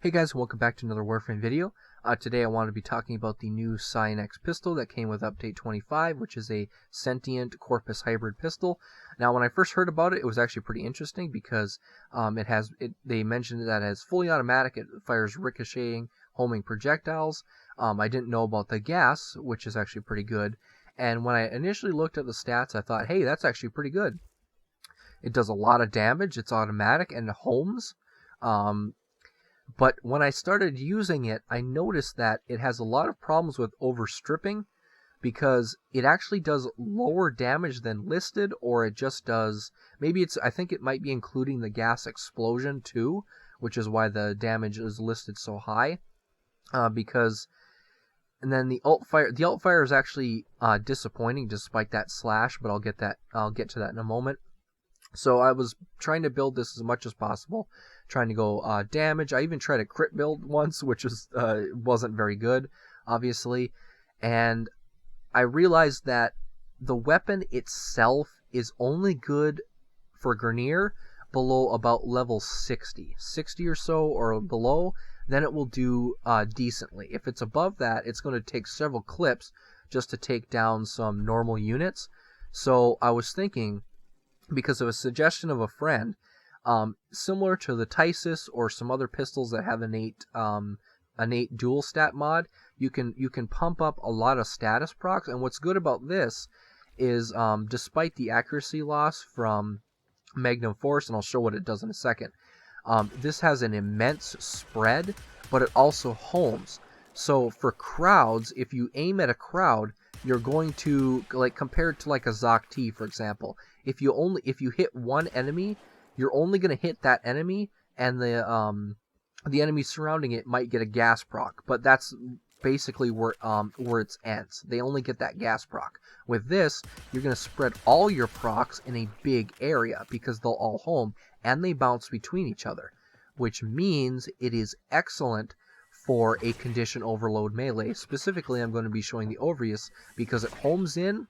Hey guys, welcome back to another Warframe video. Today I want to be talking about the new Cyanex pistol that came with update 25, which is a sentient corpus hybrid pistol. Now when I first heard about it, it was actually pretty interesting because they mentioned that it has fully automatic, it fires ricocheting, homing projectiles. I didn't know about the gas, which is actually pretty good. And when I initially looked at the stats, I thought, hey, that's actually pretty good. It does a lot of damage, it's automatic, and it homes. But when I started using it, I noticed that it has a lot of problems with overstripping because it actually does lower damage than listed, or it just does, I think it might be including the gas explosion too, which is why the damage is listed so high. And then the alt fire is actually disappointing despite that slash, but I'll get to that in a moment. So I was trying to build this as much as possible, trying to go damage. I even tried a crit build once, which wasn't very good, obviously. And I realized that the weapon itself is only good for Grineer below about level 60 or so or below. Then it will do decently. If it's above that, it's going to take several clips just to take down some normal units. So I was thinking, because of a suggestion of a friend, similar to the Tysis or some other pistols that have innate dual stat mod, you can pump up a lot of status procs. And what's good about this is, despite the accuracy loss from Magnum Force, and I'll show what it does in a second, this has an immense spread, but it also homes. So for crowds, if you aim at a crowd, you're going to, like, compared to like a Zok-T, for example, if you hit one enemy, you're only going to hit that enemy, and the enemy surrounding it might get a gas proc, but that's basically where it ends. They only get that gas proc. With this, you're going to spread all your procs in a big area because they'll all home and they bounce between each other, which means it is excellent for a condition overload melee. Specifically, I'm going to be showing the Orpheus because it homes in,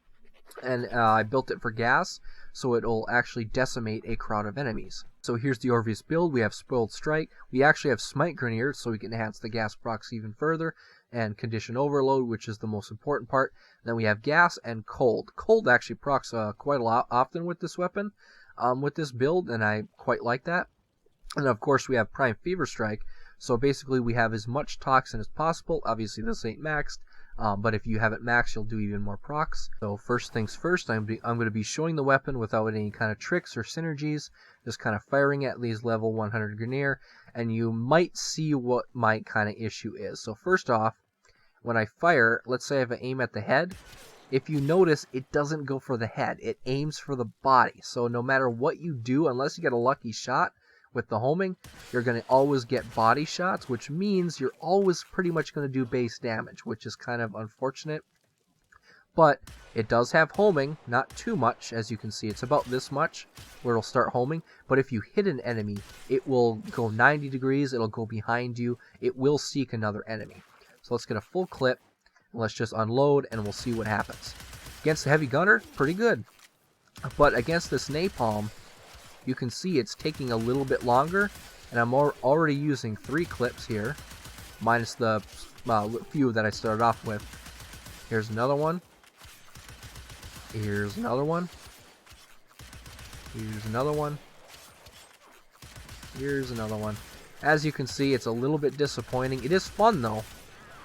and I built it for gas, so it'll actually decimate a crowd of enemies. So here's the Orpheus build. We have Spoiled Strike. We actually have Smite Grineer, so we can enhance the gas procs even further, and Condition Overload, which is the most important part. Then we have Gas and Cold. Cold actually procs quite a lot often with this weapon, with this build, and I quite like that. And of course we have Prime Fever Strike. So basically we have as much toxin as possible. Obviously this ain't maxed, but if you have it maxed, you'll do even more procs. So first things first, I'm going to be showing the weapon without any kind of tricks or synergies, just kind of firing at these level 100 Grineer, and you might see what my kind of issue is. So first off, when I fire, let's say I have an aim at the head. If you notice, it doesn't go for the head, it aims for the body. So no matter what you do, unless you get a lucky shot with the homing, you're going to always get body shots, which means you're always pretty much going to do base damage, which is kind of unfortunate. But it does have homing, not too much. As you can see, it's about this much where it'll start homing. But if you hit an enemy, it will go 90 degrees, it'll go behind you, it will seek another enemy. So let's get a full clip, and let's just unload, and we'll see what happens. Against the heavy gunner, pretty good. But against this napalm, you can see it's taking a little bit longer, and I'm already using 3 clips here, minus the few that I started off with. Here's another one. Here's another one. Here's another one. Here's another one. As you can see, it's a little bit disappointing. It is fun though,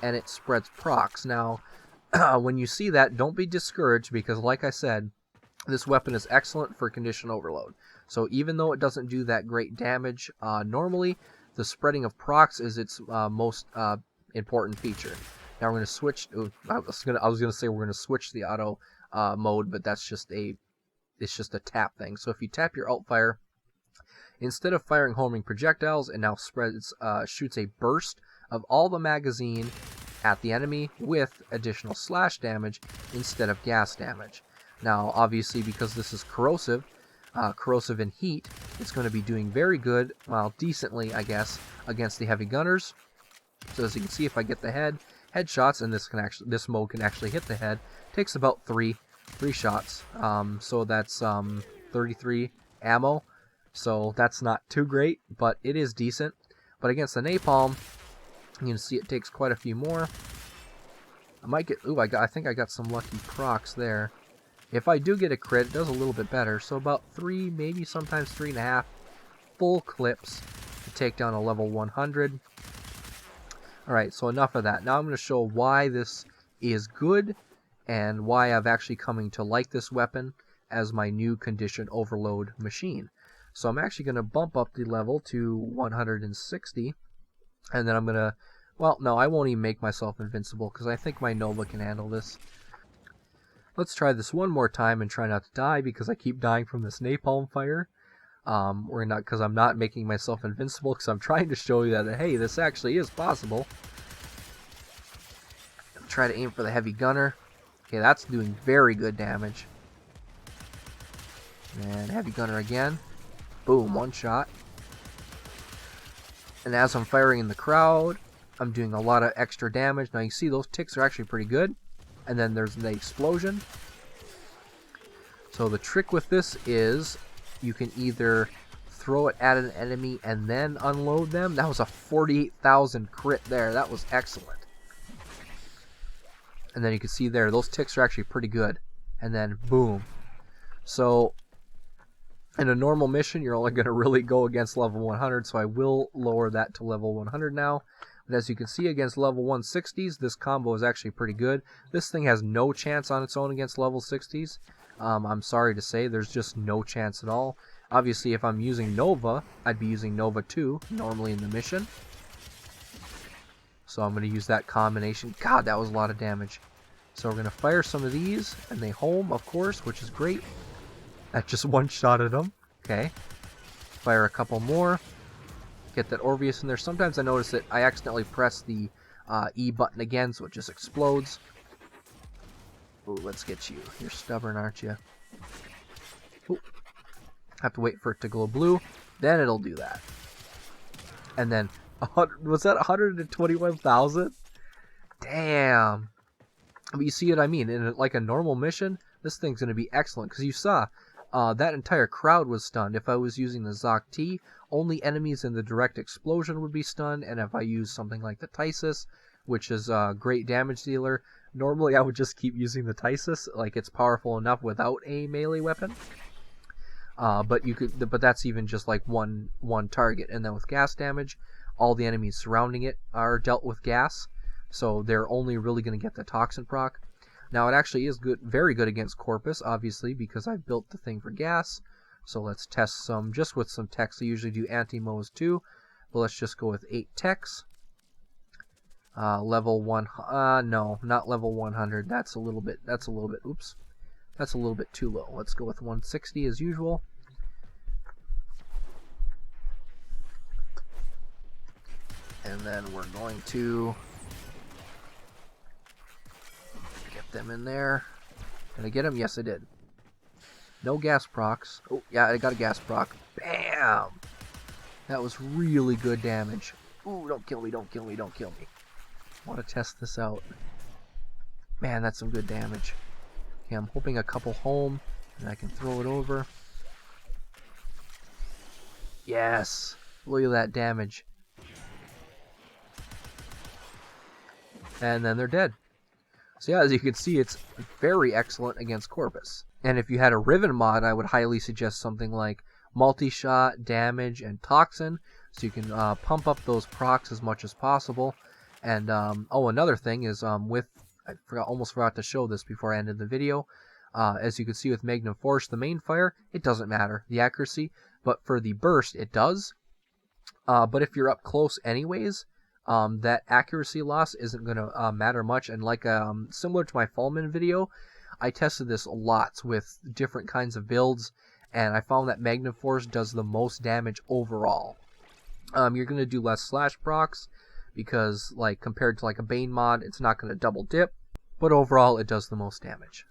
and it spreads procs. Now, when you see that, don't be discouraged because, like I said, this weapon is excellent for condition overload. So even though it doesn't do that great damage normally, the spreading of procs is its most important feature. Now we're going to switch. I was going to say we're going to switch the auto mode, but it's just a tap thing. So if you tap your alt fire, instead of firing homing projectiles, it now shoots a burst of all the magazine at the enemy with additional slash damage instead of gas damage. Now, obviously, because this is corrosive in heat, it's going to be doing very good, well, decently, I guess, against the heavy gunners. So as you can see, if I get the headshots, and this mode can actually hit the head, takes about three shots. So that's 33 ammo. So that's not too great, but it is decent. But against the napalm, you can see it takes quite a few more. I might get... Ooh, I think I got some lucky procs there. If I do get a crit, it does a little bit better. So about 3, maybe sometimes 3.5 full clips to take down a level 100. Alright, so enough of that. Now I'm going to show why this is good and why I've actually coming to like this weapon as my new condition overload machine. So I'm actually going to bump up the level to 160, and then I'm going to... Well, no, I won't even make myself invincible because I think my Nova can handle this. Let's try this one more time and try not to die because I keep dying from this napalm fire. Or not, because I'm not making myself invincible, because I'm trying to show you that, hey, this actually is possible. Try to aim for the heavy gunner. Okay, that's doing very good damage. And heavy gunner again. Boom, one shot. And as I'm firing in the crowd, I'm doing a lot of extra damage. Now you see those ticks are actually pretty good. And then there's the explosion. So the trick with this is you can either throw it at an enemy and then unload them. That was a 48,000 crit there. That was excellent. And then you can see there, those ticks are actually pretty good. And then boom. So in a normal mission, you're only going to really go against level 100, so I will lower that to level 100 now. But as you can see, against level 160s, this combo is actually pretty good. This thing has no chance on its own against level 60s. I'm sorry to say, there's just no chance at all. Obviously, if I'm using Nova, I'd be using Nova 2, normally in the mission. So I'm going to use that combination. God, that was a lot of damage. So we're going to fire some of these, and they home, of course, which is great. That just one-shotted them. Okay. Fire a couple more. Get that Orpheus in there. Sometimes I notice that I accidentally press the E button again, so it just explodes. Ooh, let's get you. You're stubborn, aren't you? Ooh. Have to wait for it to glow blue. Then it'll do that. And then, was that 121,000? Damn. But you see what I mean? In like a normal mission, this thing's going to be excellent. Because you saw, that entire crowd was stunned. If I was using the Zoc T, only enemies in the direct explosion would be stunned. And if I use something like the Tysus, which is a great damage dealer, normally I would just keep using the Tysus. Like, it's powerful enough without a melee weapon. But that's even just like one target. And then with gas damage, all the enemies surrounding it are dealt with gas. So they're only really going to get the toxin proc. Now it actually is good, very good against Corpus, obviously, because I've built the thing for gas. So let's test some, just with some techs. I usually do anti-Moes too, but let's just go with 8 techs. Level 1, no, not level 100. That's a little bit, oops. That's a little bit too low. Let's go with 160 as usual. And then we're going to get them in there. Did I get them? Yes, I did. No gas procs. Oh, yeah, I got a gas proc. Bam! That was really good damage. Ooh, don't kill me, don't kill me, don't kill me. I want to test this out. Man, that's some good damage. Okay, I'm hoping a couple home, and I can throw it over. Yes! Look at that damage. And then they're dead. So yeah, as you can see, it's very excellent against Corpus. And if you had a Riven mod, I would highly suggest something like multi-shot, damage, and toxin, so you can pump up those procs as much as possible. And oh, another thing is I almost forgot to show this before I ended the video. As you can see with Magnum Force, the main fire, it doesn't matter, the accuracy, but for the burst, it does. But if you're up close anyways, that accuracy loss isn't going to matter much. And like similar to my Fallman video, I tested this lots with different kinds of builds, and I found that Magnum Force does the most damage overall. You're going to do less slash procs, because like compared to like a Bane mod, it's not going to double dip, but overall it does the most damage.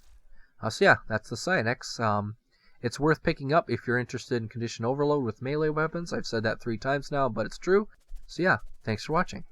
So yeah, that's the Cyanex. It's worth picking up if you're interested in condition overload with melee weapons. I've said that 3 times now, but it's true. So yeah, thanks for watching.